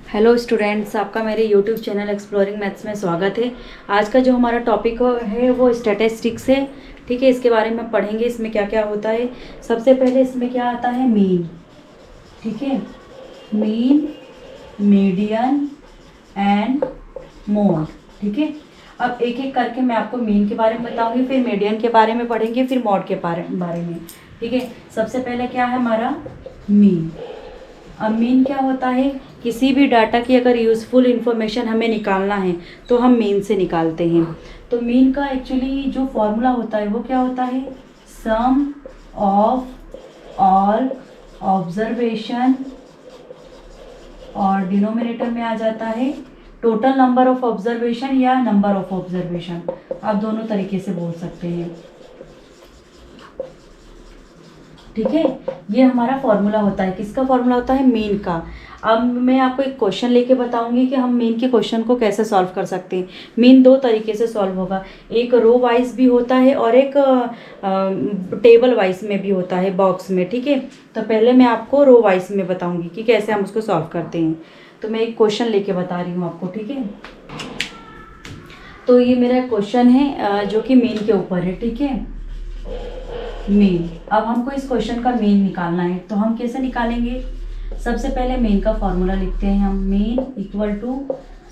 Hello students, आपका मेरे YouTube channel exploring maths में स्वागत है। आज का जो हमारा टॉपिक है वो स्टैटिस्टिक्स है। ठीक है, इसके बारे में पढ़ेंगे। इसमें क्या क्या होता है। सबसे पहले इसमें क्या आता है, मीन। ठीक है, मीन, मीडियन एंड मोड। ठीक है, अब एक एक करके मैं आपको मीन के बारे में बताऊंगी, फिर मीडियन के बारे में पढ़ेंगे, फिर मोड के बारे में। ठीक है, सबसे पहले क्या है हमारा मीन। अब मीन क्या होता है, किसी भी डाटा की अगर यूज़फुल इंफॉर्मेशन हमें निकालना है तो हम मीन से निकालते हैं। तो मीन का एक्चुअली जो फॉर्मूला होता है वो क्या होता है, सम ऑफ ऑल ऑब्जर्वेशन, और डिनोमिनेटर में आ जाता है टोटल नंबर ऑफ ऑब्जर्वेशन या नंबर ऑफ ऑब्जर्वेशन। आप दोनों तरीके से बोल सकते हैं। ठीक है, ये हमारा फॉर्मूला होता है। किसका फॉर्मूला होता है, मीन का। अब मैं आपको एक क्वेश्चन लेके बताऊंगी कि हम मीन के क्वेश्चन को कैसे सॉल्व कर सकते हैं। मीन दो तरीके से सॉल्व होगा, एक रो वाइज भी होता है और एक टेबल वाइज में भी होता है, बॉक्स में। ठीक है, तो पहले मैं आपको रो वाइज में बताऊंगी कि कैसे हम उसको सॉल्व करते हैं। तो मैं एक क्वेश्चन लेके बता रही हूँ आपको। ठीक है, तो ये मेरा क्वेश्चन है जो कि मीन के ऊपर है। ठीक है, मीन। अब हमको इस क्वेश्चन का मीन निकालना है, तो हम कैसे निकालेंगे। सबसे पहले मीन का फॉर्मूला लिखते हैं हम। Mean equal to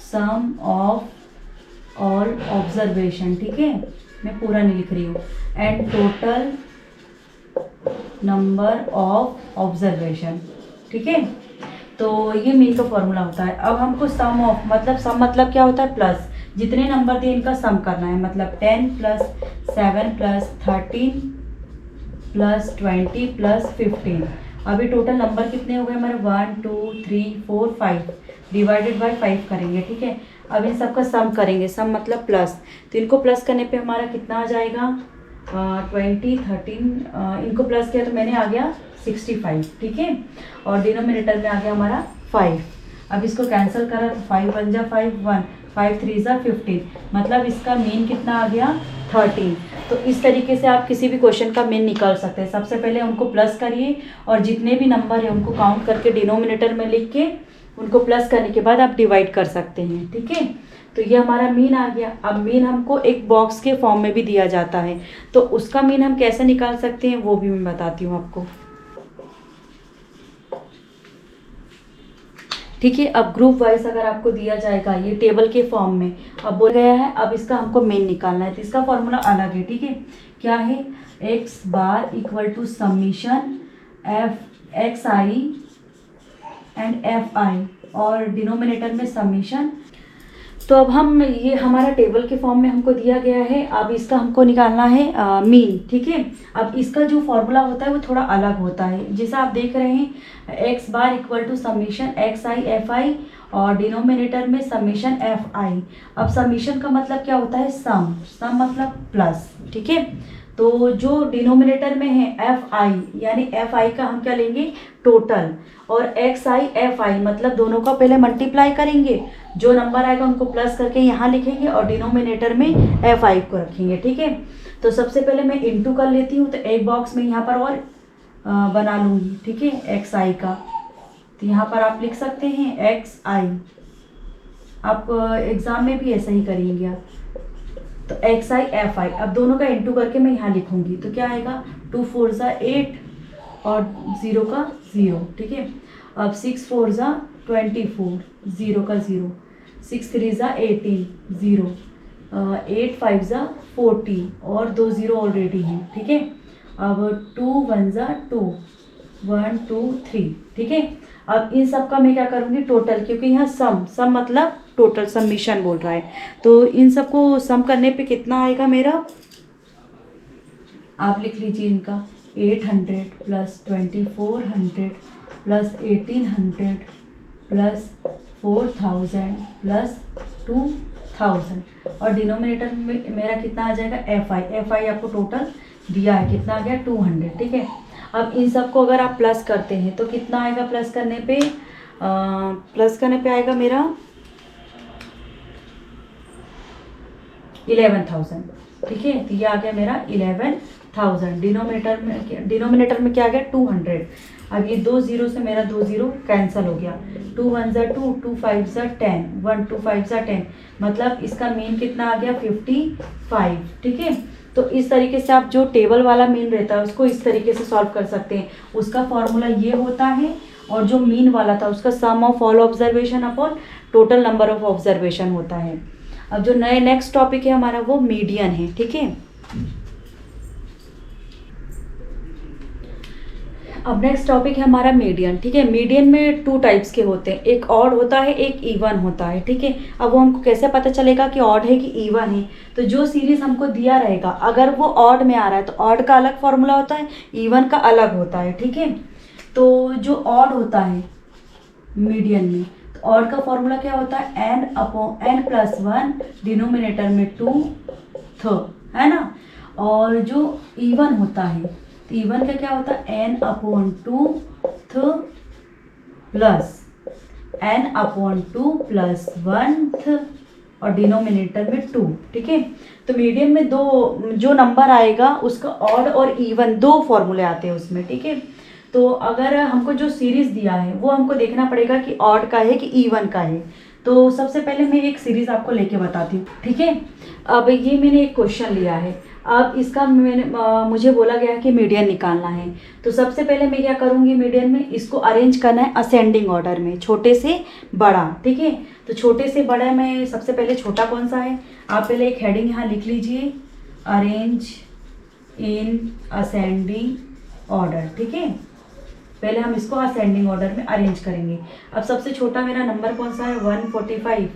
sum of all observation. ठीक है, मैं पूरा नहीं लिख रही हूँ, and total number of observation. ठीक है, तो ये मीन का फॉर्मूला होता है। अब हमको सम ऑफ सम मतलब क्या होता है, प्लस। जितने नंबर दिए इनका सम करना है, मतलब 10 + 7 + 13 + 20 + 15। अभी टोटल नंबर कितने हो गए हमारे, 1 2 3 4 5 डिवाइडेड बाय 5 करेंगे। ठीक है, अब इन सबका सम करेंगे, सम मतलब प्लस। तो इनको प्लस करने पे हमारा कितना आ जाएगा, 20 13, इनको प्लस किया तो मैंने आ गया 65। ठीक है, और डिनोमिनेटर में आ गया हमारा 5। अब इसको कैंसिल करा तो 5 × 1 = 5, 1 5 3 = 15, मतलब इसका मीन कितना आ गया, 13। तो इस तरीके से आप किसी भी क्वेश्चन का मीन निकाल सकते हैं। सबसे पहले उनको प्लस करिए और जितने भी नंबर है उनको काउंट करके डिनोमिनेटर में लिख के उनको प्लस करने के बाद आप डिवाइड कर सकते हैं। ठीक है, तो ये हमारा मीन आ गया। अब मीन हमको एक बॉक्स के फॉर्म में भी दिया जाता है, तो उसका मीन हम कैसे निकाल सकते हैं वो भी मैं बताती हूँ आपको। ठीक है, अब ग्रुप वाइज अगर आपको दिया जाएगा ये टेबल के फॉर्म में, अब बोल गया है अब इसका हमको मेन निकालना है, तो इसका फॉर्मूला अलग है। ठीक है, क्या है, x bar equal to summation xi and fi, और डिनोमिनेटर में समीशन। तो अब हम ये हमारा टेबल के फॉर्म में हमको दिया गया है, अब इसका हमको निकालना है मीन। ठीक है, अब इसका जो फॉर्मूला होता है वो थोड़ा अलग होता है। जैसा आप देख रहे हैं, x bar equal to summation xi fi, और डिनोमिनेटर में समीशन fi। अब समीशन का मतलब क्या होता है, सम। सम मतलब प्लस। ठीक है, तो जो डिनोमिनेटर में है fi, यानी fi का हम क्या लेंगे, टोटल, और xi fi मतलब दोनों का पहले मल्टीप्लाई करेंगे, जो नंबर आएगा उनको प्लस करके यहाँ लिखेंगे और डिनोमिनेटर में fi को रखेंगे। ठीक है, तो सबसे पहले मैं इंटू कर लेती हूँ, तो एक बॉक्स में यहाँ पर और बना लूँगी। ठीक है, xi का, तो यहाँ पर आप लिख सकते हैं xi। आप एग्ज़ाम में भी ऐसा ही करेंगे आप, तो xi fi। अब दोनों का इंटू करके मैं यहाँ लिखूंगी, तो क्या आएगा, 2 4 = 8 और 0 का 0। ठीक है, अब 6 4 = 24, 0 का 0, 6 3 = 18, 0, 8 5 = 40 और 2 0 ऑलरेडी हैं। ठीक है, अब 2 1 = 2, 1 2 3। ठीक है, अब इन सब का मैं क्या करूँगी, टोटल, क्योंकि यहाँ सम मतलब टोटल, समीशन बोल रहा है, तो इन सबको सम करने पे कितना आएगा मेरा, आप लिख लीजिए इनका, 800 + 2400 + 1800 + 4000 + 2000, और डिनोमिनेटर में मेरा कितना आ जाएगा, fi आपको टोटल दिया है, कितना आ गया, 200। ठीक है, अब इन सबको अगर आप प्लस करते हैं तो कितना आएगा, प्लस करने पे आएगा मेरा 11,000। ठीक है। तो ये आ गया मेरा 11,000। डिनोमिनेटर में क्या आ गया 200। अब ये 2 0 से मेरा 2 0 कैंसिल हो गया। 2 1 ज़ा 2, 2 5 ज़ा 10, 1 2 5 ज़ा 10, मतलब इसका मीन कितना आ गया 55। ठीक है। तो इस तरीके से आप जो टेबल वाला मीन रहता है उसको इस तरीके से सॉल्व कर सकते हैं। उसका फॉर्मूला ये होता है, और जो मीन वाला था उसका sum of all observation upon total number of observation होता है। अब जो नेक्स्ट टॉपिक है हमारा वो मीडियन है। ठीक है। अब नेक्स्ट टॉपिक है हमारा मीडियन। ठीक है। मीडियन में 2 टाइप्स के होते हैं, एक ऑड होता है, एक इवन होता है। ठीक है। अब वो हमको कैसे पता चलेगा कि ऑड है कि इवन है? तो जो सीरीज हमको दिया रहेगा अगर वो ऑड में आ रहा है तो ऑड का अलग फॉर्मूला होता है, इवन का अलग होता है। ठीक है। तो जो ऑड होता है मीडियन में, तो ऑड का फॉर्मूला क्या होता है n+1, डिनोमिनेटर में 2 है ना। और जो इवन होता है तो इवन का क्या होता है n/2 प्लस n/2 प्लस 1 और डिनोमिनेटर में 2। ठीक है। तो मीडियम में जो नंबर आएगा उसका ऑड और इवन 2 फॉर्मूले आते हैं उसमें। ठीक है। तो अगर हमको जो सीरीज दिया है वो हमको देखना पड़ेगा कि ऑड का है कि इवन का है। तो सबसे पहले मैं एक सीरीज आपको लेके बताती हूँ। ठीक है। अब ये मैंने एक क्वेश्चन लिया है, अब इसका मुझे बोला गया कि मीडियन निकालना है। तो सबसे पहले मैं क्या करूँगी, मीडियन में इसको अरेंज करना है असेंडिंग ऑर्डर में, छोटे से बड़ा। ठीक है। तो छोटे से बड़ा में सबसे पहले छोटा कौन सा है, आप पहले एक हेडिंग यहाँ लिख लीजिए, अरेंज इन असेंडिंग ऑर्डर। ठीक है। पहले हम इसको असेंडिंग ऑर्डर में अरेंज करेंगे। अब सबसे छोटा मेरा नंबर कौन सा है, 145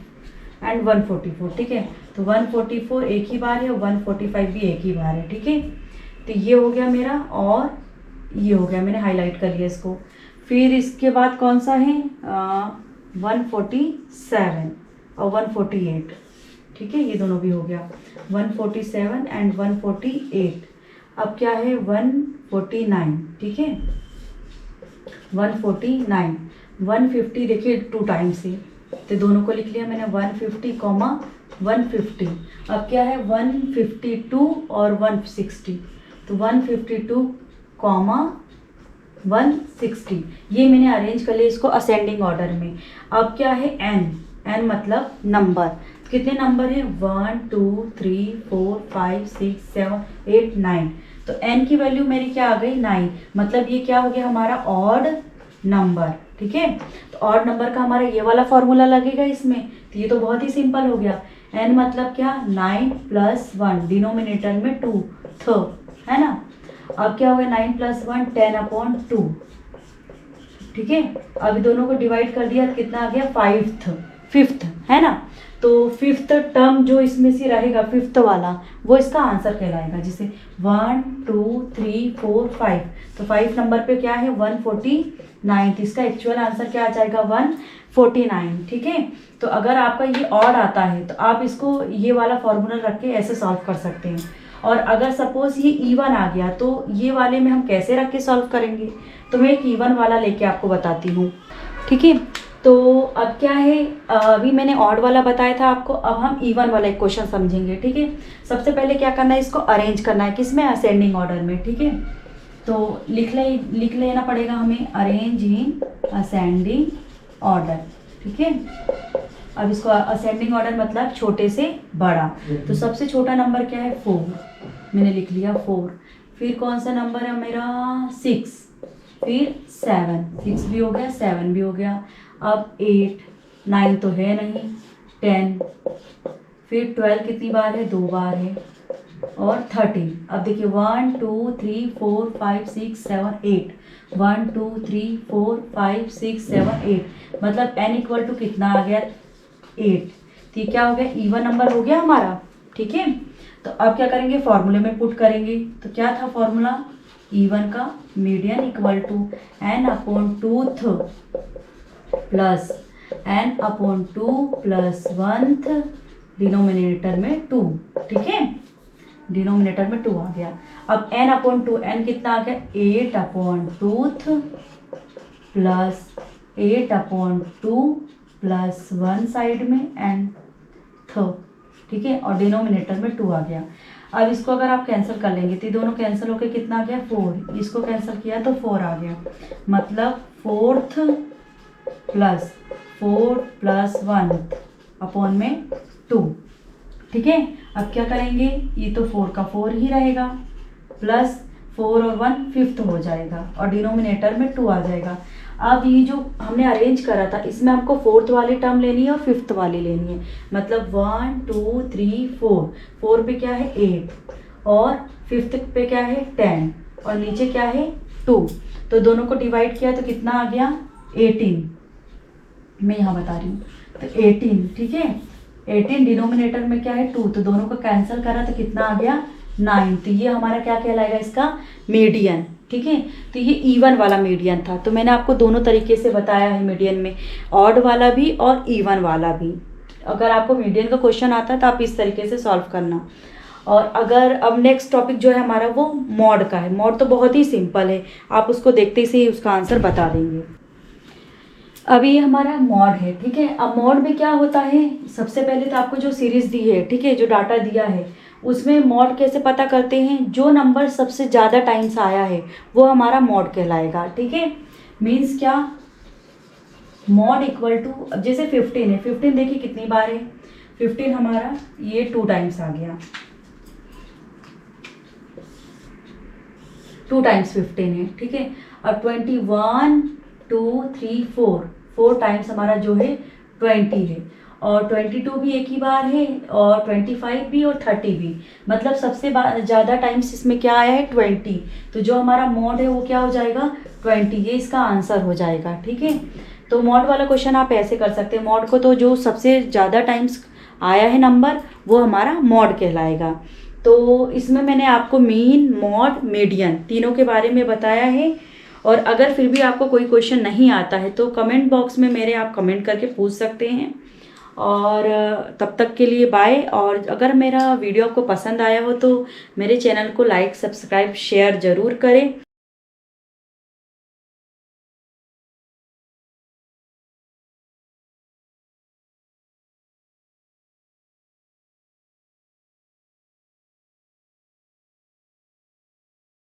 एंड 144। ठीक है। तो 144 एक ही बार है और 145 भी एक ही बार है। ठीक है। तो ये हो गया मेरा, और ये हो गया, मैंने हाईलाइट कर लिया इसको। फिर इसके बाद कौन सा है 147 और 148। ठीक है। ये दोनों भी हो गया 147 एंड 148। अब क्या है 149। ठीक है। 149 150 देखिए 2 टाइम्स है तो दोनों को लिख लिया मैंने 150, 150। अब क्या है 152 और 160, तो 152, 160 ये मैंने अरेंज कर लिया इसको असेंडिंग ऑर्डर में। अब क्या है n मतलब नंबर, कितने नंबर है 1 2 3 4 5 6 7 8 9। तो n की वैल्यू मेरी क्या आ गई 9, मतलब ये क्या हो गया हमारा ऑड नंबर। ठीक है। तो ऑड नंबर का हमारा ये वाला फॉर्मूला लगेगा इसमें। तो ये तो बहुत ही सिंपल हो गया, n मतलब क्या 9 + 1, डिनोमिनेटर में 2 है ना। अब क्या हो गया 9 + 1 10/2। ठीक है। अभी दोनों को डिवाइड कर दिया, कितना आ गया 5th है ना। तो 5th टर्म जो इसमें से रहेगा 5th वाला वो इसका आंसर कहलाएगा। जैसे 1 2 3 4 5, तो 5 नंबर पे क्या है 149, इसका एक्चुअल आंसर क्या आ जाएगा 149। ठीक है। तो अगर आपका ये ऑड आता है तो आप इसको ये वाला फॉर्मूला रख के ऐसे सॉल्व कर सकते हैं। और अगर सपोज ये इवन आ गया तो ये वाले में हम कैसे रख के सॉल्व करेंगे, तो मैं एक इवन वाला लेके आपको बताती हूँ। ठीक है। तो अब क्या है, अभी मैंने ऑड वाला बताया था आपको, अब हम इवन वाला एक क्वेश्चन समझेंगे। ठीक है। सबसे पहले क्या करना है, इसको अरेंज करना है किसमें, असेंडिंग ऑर्डर में। ठीक है। तो लिख लेना पड़ेगा हमें, अरेंज इन असेंडिंग ऑर्डर। ठीक है। अब इसको असेंडिंग ऑर्डर मतलब छोटे से बड़ा। तो सबसे छोटा नंबर क्या है 4, मैंने लिख लिया 4। फिर कौन सा नंबर है मेरा 6, फिर 7, 6 भी हो गया 7 भी हो गया। अब 8, 9 तो है नहीं, 10, फिर 12 कितनी बार है 2 बार है, और 13। अब देखिए 1 2 3 4 5 6 7 8, 1 2 3 4 5 6 7 8, मतलब n = कितना आ गया 8। तो ये क्या हो गया इवन नंबर हो गया हमारा। ठीक है। तो अब क्या करेंगे, फॉर्मूले में पुट करेंगे। तो क्या था फॉर्मूला, इवन का median = n/2 plus n/2 plus 1 denominator में 2। ठीक है। डिनोमिनेटर में 2 आ गया। अब n/2, n कितना आ गया 8/2 प्लस 8/2 प्लस 1 साइड में n। ठीक है। और डिनोमिनेटर में 2 आ गया। अब इसको अगर आप कैंसिल कर लेंगे तो ये दोनों कैंसिल होकर कितना आ गया 4, इसको कैंसिल किया तो 4 आ गया, मतलब 4th प्लस 4 प्लस 1 अपॉन में 2। ठीक है, अब क्या करेंगे, ये तो 4 का 4 ही रहेगा, प्लस 4 और 1 5th हो जाएगा और डिनोमिनेटर में 2 आ जाएगा। अब ये जो हमने अरेंज करा था इसमें हमको 4th वाली टर्म लेनी है और 5th वाली लेनी है, मतलब 1 2 3 4, 4 पे क्या है 8 और 5th पे क्या है 10 और नीचे क्या है 2, तो दोनों को डिवाइड किया तो कितना आ गया 18, मैं यहाँ बता रही हूँ तो 18। ठीक है, 18 डिनोमिनेटर में क्या है 2, तो दोनों को कैंसिल करा तो कितना आ गया 9, तो ये हमारा क्या कहलाएगा इसका मीडियन। ठीक है, तो ये इवन वाला मीडियन था, तो मैंने आपको दोनों तरीके से बताया है मीडियन में, ऑड वाला भी और इवन वाला भी। अगर आपको मीडियन का क्वेश्चन आता है तो आप इस तरीके से सॉल्व करना। और अगर अब नेक्स्ट टॉपिक जो है हमारा वो मॉड का है। मॉड तो बहुत ही सिंपल है, आप उसको देखते ही उसका आंसर बता देंगे। अभी ये हमारा मॉड है। ठीक है, अब मॉड में क्या होता है, सबसे पहले तो आपको जो सीरीज दी है, ठीक है, जो डाटा दिया है उसमें मॉड कैसे पता करते हैं, जो नंबर सबसे ज़्यादा टाइम्स आया है वो हमारा मॉड कहलाएगा। ठीक है, मीन्स क्या, मॉड इक्वल टू, जैसे 15 है, 15 देखिए कितनी बार है, 15 हमारा ये 2 टाइम्स आ गया, 2 टाइम्स 15 है। ठीक है, अब 21 2 3 4 टाइम्स हमारा जो है 20 है, और 22 भी एक ही बार है, और 25 भी और 30 भी, मतलब सबसे ज़्यादा टाइम्स इसमें क्या आया है 20, तो जो हमारा मॉड है वो क्या हो जाएगा 20, ये इसका आंसर हो जाएगा। ठीक है, तो मॉड वाला क्वेश्चन आप ऐसे कर सकते हैं, मॉड को तो जो सबसे ज़्यादा टाइम्स आया है नंबर वो हमारा मॉड कहलाएगा। तो इसमें मैंने आपको मीन, मॉड, मीडियन तीनों के बारे में बताया है। और अगर फिर भी आपको कोई क्वेश्चन नहीं आता है तो कमेंट बॉक्स में मेरे आप कमेंट करके पूछ सकते हैं। और तब तक के लिए बाय। और अगर मेरा वीडियो आपको पसंद आया हो तो मेरे चैनल को लाइक, सब्सक्राइब, शेयर ज़रूर करें।